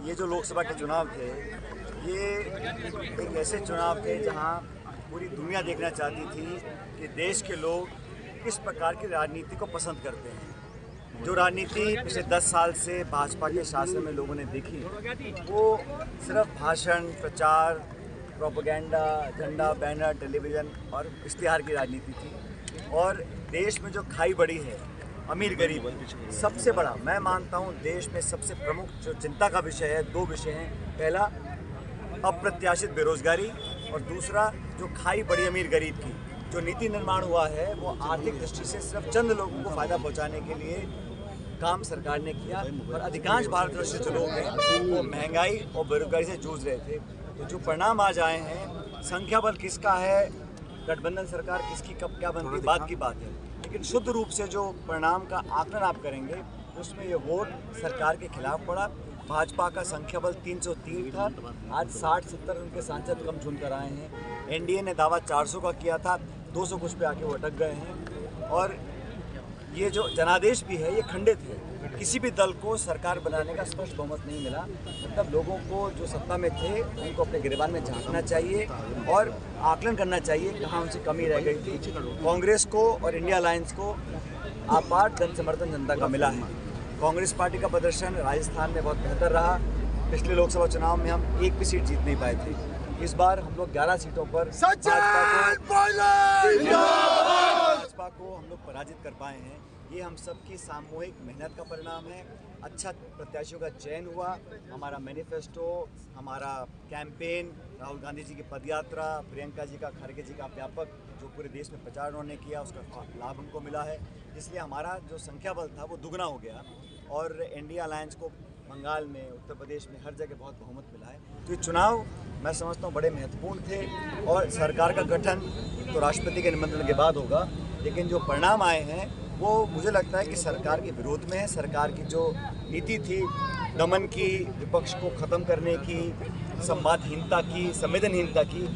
ये जो लोकसभा के चुनाव थे, ये एक ऐसे चुनाव थे जहां पूरी दुनिया देखना चाहती थी कि देश के लोग किस प्रकार की राजनीति को पसंद करते हैं। जो राजनीति पिछले 10 साल से भाजपा के शासन में लोगों ने देखी, वो सिर्फ भाषण, प्रचार, प्रोपेगेंडा, झंडा, बैनर, टेलीविज़न और इश्तिहार की राजनीति थी। और देश में जो खाई बड़ी है, अमीर गरीब, सबसे बड़ा मैं मानता हूँ देश में सबसे प्रमुख जो चिंता का विषय है, 2 विषय हैं। पहला अप्रत्याशित बेरोजगारी और दूसरा जो खाई बड़ी अमीर गरीब की। जो नीति निर्माण हुआ है वो आर्थिक दृष्टि से सिर्फ चंद लोगों को फ़ायदा पहुंचाने के लिए काम सरकार ने किया और अधिकांश भारतवर्षीय जो लोग हैं वो महंगाई और बेरोजगारी से जूझ रहे थे। तो जो परिणाम आज आए हैं, संख्या बल किसका है, गठबंधन सरकार किसकी कब क्या बनती, बात की बात है, लेकिन शुद्ध रूप से जो परिणाम का आकलन आप करेंगे उसमें ये वोट सरकार के खिलाफ पड़ा। भाजपा का संख्या बल 303 था, आज 60-70 उनके सांसद कम चुन कर आए हैं। एनडीए ने दावा 400 का किया था, 200 कुछ पे आके वो अटक गए हैं। और ये जो जनादेश भी है ये खंडित है, किसी भी दल को सरकार बनाने का स्पष्ट बहुमत नहीं मिला। मतलब लोगों को जो सत्ता में थे उनको अपने गिरबान में झांकना चाहिए और आकलन करना चाहिए कहाँ उनसे कमी रह गई थी। कांग्रेस को और इंडिया अलायंस को आपार जन समर्थन जनता का मिला है। कांग्रेस पार्टी का प्रदर्शन राजस्थान में बहुत बेहतर रहा। पिछले लोकसभा चुनाव में हम एक भी सीट जीत नहीं पाए थे। इस बार हम लोग 11 सीटों पर भाजपा को हम लोग पराजित कर पाए हैं। ये हम सबकी सामूहिक मेहनत का परिणाम है। अच्छा प्रत्याशियों का चयन हुआ, हमारा मैनिफेस्टो, हमारा कैंपेन, राहुल गांधी जी की पदयात्रा, प्रियंका जी का, खड़गे जी का व्यापक जो पूरे देश में प्रचार उन्होंने किया, उसका लाभ हमको मिला है। इसलिए हमारा जो संख्या बल था वो दुगना हो गया और एनडीए अलायंस को बंगाल में, उत्तर प्रदेश में, हर जगह बहुत बहुमत मिला है। तो ये चुनाव मैं समझता हूँ बड़े महत्वपूर्ण थे और सरकार का गठन तो राष्ट्रपति के निमंत्रण के बाद होगा, लेकिन जो परिणाम आए हैं वो मुझे लगता है कि सरकार के विरोध में है। सरकार की जो नीति थी दमन की, विपक्ष को ख़त्म करने की, संवादहीनता की, संवेदनहीनता की,